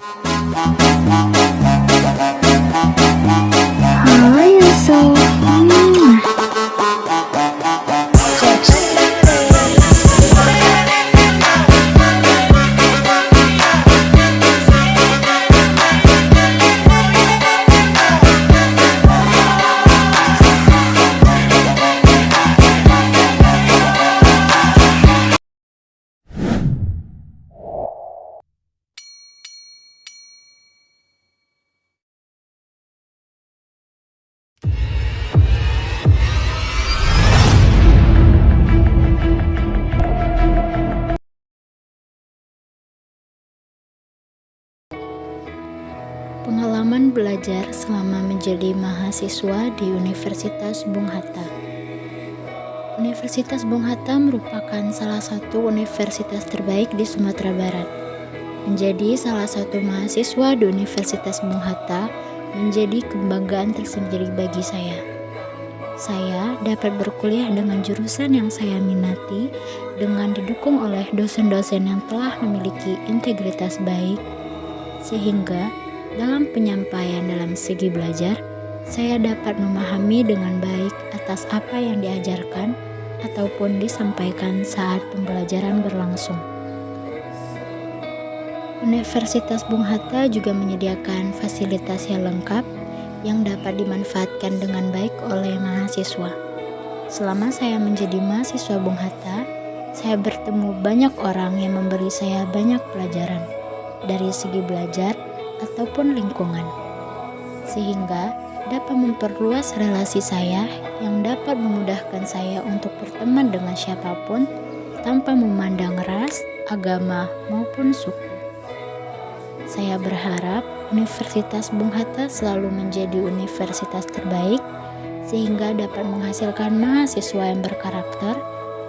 Halo Yusuf. Pengalaman belajar selama menjadi mahasiswa di Universitas Bung Hatta. Universitas Bung Hatta merupakan salah satu universitas terbaik di Sumatera Barat. Menjadi salah satu mahasiswa di Universitas Bung Hatta menjadi kebanggaan tersendiri bagi saya. Saya dapat berkuliah dengan jurusan yang saya minati dengan didukung oleh dosen-dosen yang telah memiliki integritas baik, sehingga dalam penyampaian dalam segi belajar, saya dapat memahami dengan baik atas apa yang diajarkan ataupun disampaikan saat pembelajaran berlangsung. Universitas Bung Hatta juga menyediakan fasilitas yang lengkap yang dapat dimanfaatkan dengan baik oleh mahasiswa. Selama saya menjadi mahasiswa Bung Hatta, saya bertemu banyak orang yang memberi saya banyak pelajaran dari segi belajar ataupun lingkungan, sehingga dapat memperluas relasi saya yang dapat memudahkan saya untuk berteman dengan siapapun tanpa memandang ras, agama, maupun suku. Saya berharap Universitas Bung Hatta selalu menjadi universitas terbaik sehingga dapat menghasilkan mahasiswa yang berkarakter,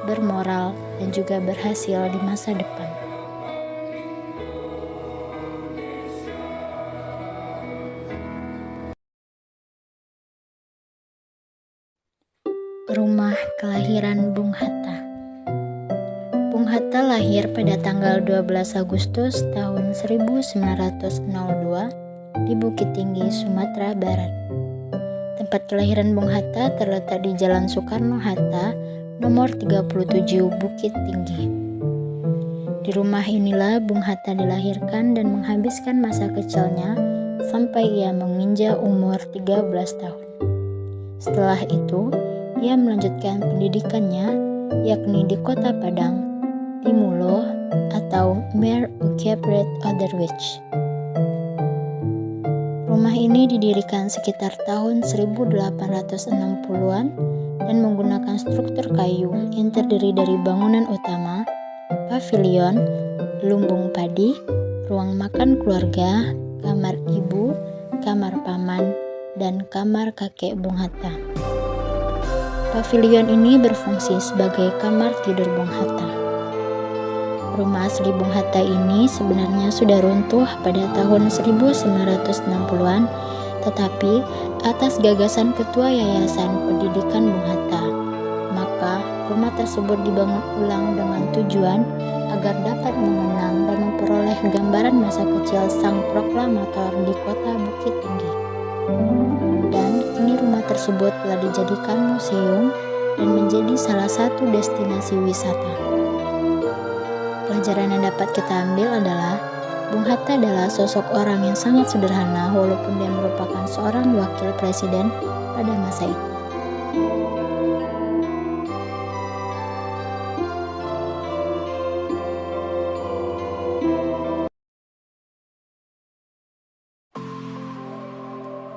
bermoral, dan juga berhasil di masa depan. Rumah kelahiran Bung Hatta. Bung Hatta lahir pada tanggal 12 Agustus tahun 1902 di Bukit Tinggi, Sumatera Barat. Tempat kelahiran Bung Hatta terletak di Jalan Soekarno-Hatta, nomor 37 Bukit Tinggi. Di rumah inilah Bung Hatta dilahirkan dan menghabiskan masa kecilnya sampai ia menginjak umur 13 tahun. Setelah itu, ia melanjutkan pendidikannya yakni di Kota Padang, di Mulo atau Mer Ukepret Oderwich. Rumah ini didirikan sekitar tahun 1860-an dan menggunakan struktur kayu yang terdiri dari bangunan utama, pavilion, lumbung padi, ruang makan keluarga, kamar ibu, kamar paman, dan kamar kakek Bung Hatta. Pavilion ini berfungsi sebagai kamar tidur Bung Hatta. Rumah asli Bung Hatta ini sebenarnya sudah runtuh pada tahun 1960-an, tetapi atas gagasan Ketua Yayasan Pendidikan Bung Hatta, maka rumah tersebut dibangun ulang dengan tujuan agar dapat mengenang dan memperoleh gambaran masa kecil sang proklamator di kota Bukit Tinggi. Dan kini rumah tersebut telah dijadikan museum dan menjadi salah satu destinasi wisata. Pelajaran yang dapat kita ambil adalah Bung Hatta adalah sosok orang yang sangat sederhana walaupun dia merupakan seorang wakil presiden pada masa itu.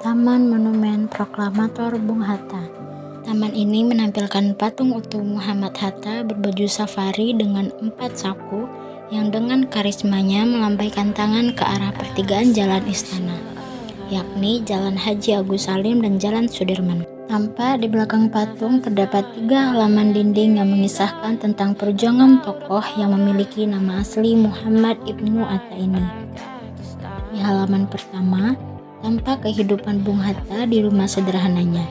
Taman Monumen Proklamator Bung Hatta. Taman ini menampilkan patung utuh Muhammad Hatta berbaju safari dengan 4 saku yang dengan karismanya melambaikan tangan ke arah pertigaan Jalan Istana, yakni Jalan Haji Agus Salim dan Jalan Sudirman. Tampak di belakang patung terdapat 3 halaman dinding yang mengisahkan tentang perjuangan tokoh yang memiliki nama asli Muhammad Ibnu Atta ini. Di halaman pertama, tampak kehidupan Bung Hatta di rumah sederhananya.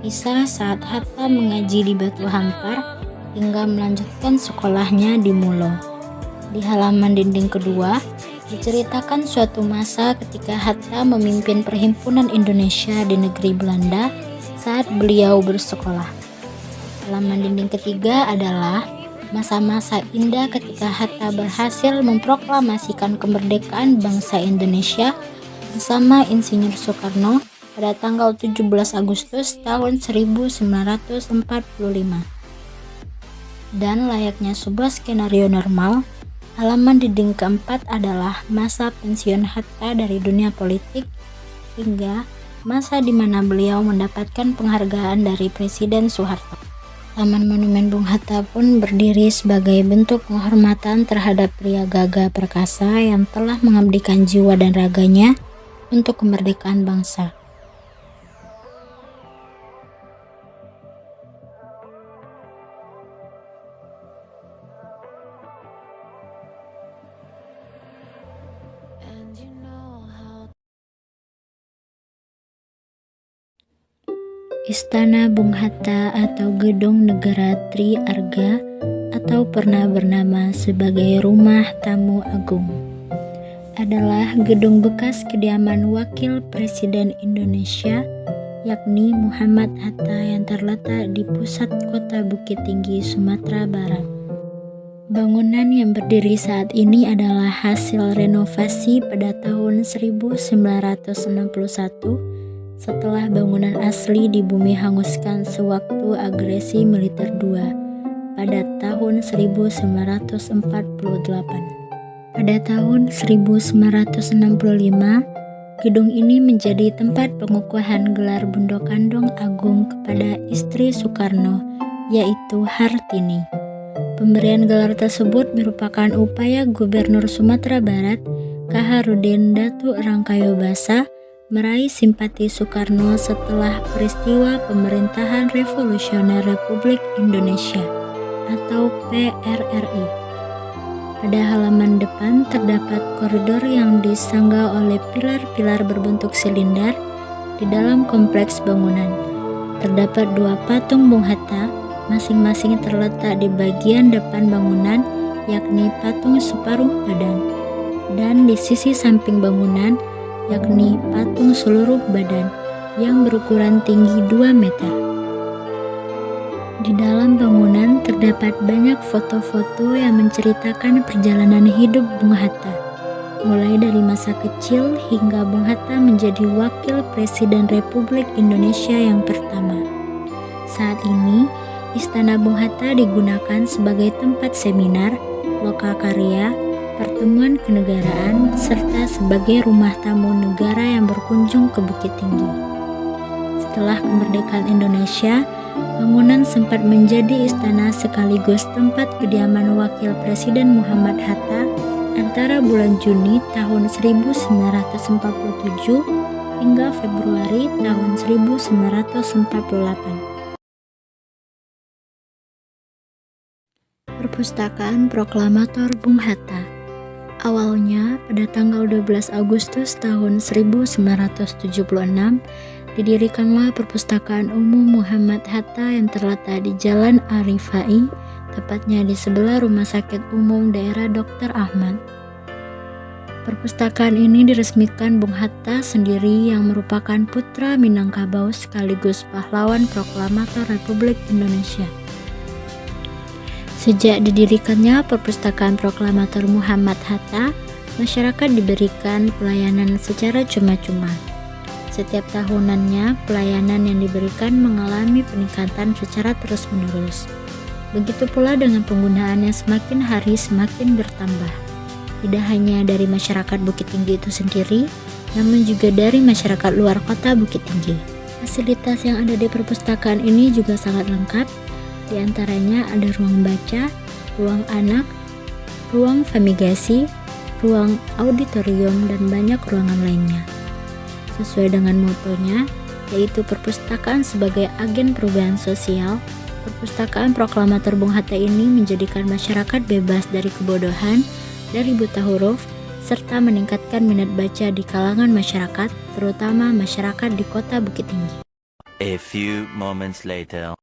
Kisah saat Hatta mengaji di Batu Hampar hingga melanjutkan sekolahnya di Mulo. Di halaman dinding kedua, Diceritakan suatu masa ketika Hatta memimpin Perhimpunan Indonesia di negeri Belanda saat beliau bersekolah. Halaman dinding ketiga adalah masa-masa indah ketika Hatta berhasil memproklamasikan kemerdekaan bangsa Indonesia bersama Insinyur Soekarno pada tanggal 17 Agustus tahun 1945. Dan layaknya sebuah skenario normal, halaman dinding keempat adalah masa pensiun Hatta dari dunia politik hingga masa di mana beliau mendapatkan penghargaan dari Presiden Soeharto. Taman Monumen Bung Hatta pun berdiri sebagai bentuk penghormatan terhadap pria gagah perkasa yang telah mengabdikan jiwa dan raganya untuk kemerdekaan bangsa. Istana Bung Hatta atau Gedung Negara Tri Arga atau pernah bernama sebagai Rumah Tamu Agung adalah gedung bekas kediaman Wakil Presiden Indonesia yakni Muhammad Hatta yang terletak di pusat kota Bukit Tinggi, Sumatera Barat. Bangunan yang berdiri saat ini adalah hasil renovasi pada tahun 1961 setelah bangunan asli di bumi hanguskan sewaktu agresi militer II pada tahun 1948. Pada tahun 1965, gedung ini menjadi tempat pengukuhan gelar Bundokandong Agung kepada istri Soekarno, yaitu Hartini. Pemberian gelar tersebut merupakan upaya Gubernur Sumatera Barat, Kaharudin Datuk Rangkayo Basa, meraih simpati Soekarno setelah peristiwa Pemerintahan Revolusioner Republik Indonesia atau PRRI. Pada halaman depan terdapat koridor yang disangga oleh pilar-pilar berbentuk silinder di dalam kompleks bangunan. Terdapat dua patung Bung Hatta, masing-masing terletak di bagian depan bangunan, yakni patung separuh badan, dan di sisi samping bangunan yakni patung seluruh badan yang berukuran tinggi 2 meter. Di dalam bangunan terdapat banyak foto-foto yang menceritakan perjalanan hidup Bung Hatta, mulai dari masa kecil hingga Bung Hatta menjadi Wakil Presiden Republik Indonesia yang pertama. Saat ini, Istana Bung Hatta digunakan sebagai tempat seminar, lokakarya, pertemuan kenegaraan, serta sebagai rumah tamu negara yang berkunjung ke Bukit Tinggi. Setelah kemerdekaan Indonesia, bangunan sempat menjadi istana sekaligus tempat kediaman Wakil Presiden Muhammad Hatta antara bulan Juni tahun 1947 hingga Februari tahun 1948. Perpustakaan Proklamator Bung Hatta. Awalnya, pada tanggal 12 Agustus tahun 1976, didirikanlah Perpustakaan Umum Muhammad Hatta yang terletak di Jalan Arifai, tepatnya di sebelah Rumah Sakit Umum Daerah Dr. Ahmad. Perpustakaan ini diresmikan Bung Hatta sendiri yang merupakan putra Minangkabau sekaligus pahlawan proklamator Republik Indonesia. Sejak didirikannya Perpustakaan Proklamator Muhammad Hatta, masyarakat diberikan pelayanan secara cuma-cuma. Setiap tahunannya, pelayanan yang diberikan mengalami peningkatan secara terus-menerus. Begitu pula dengan penggunaan yang semakin hari semakin bertambah. Tidak hanya dari masyarakat Bukit Tinggi itu sendiri, namun juga dari masyarakat luar kota Bukit Tinggi. Fasilitas yang ada di perpustakaan ini juga sangat lengkap. Di antaranya ada ruang baca, ruang anak, ruang fumigasi, ruang auditorium, dan banyak ruangan lainnya. Sesuai dengan motonya, yaitu perpustakaan sebagai agen perubahan sosial, Perpustakaan Proklamator Bung Hatta ini menjadikan masyarakat bebas dari kebodohan, dari buta huruf, serta meningkatkan minat baca di kalangan masyarakat, terutama masyarakat di kota Bukit Tinggi. A few moments later.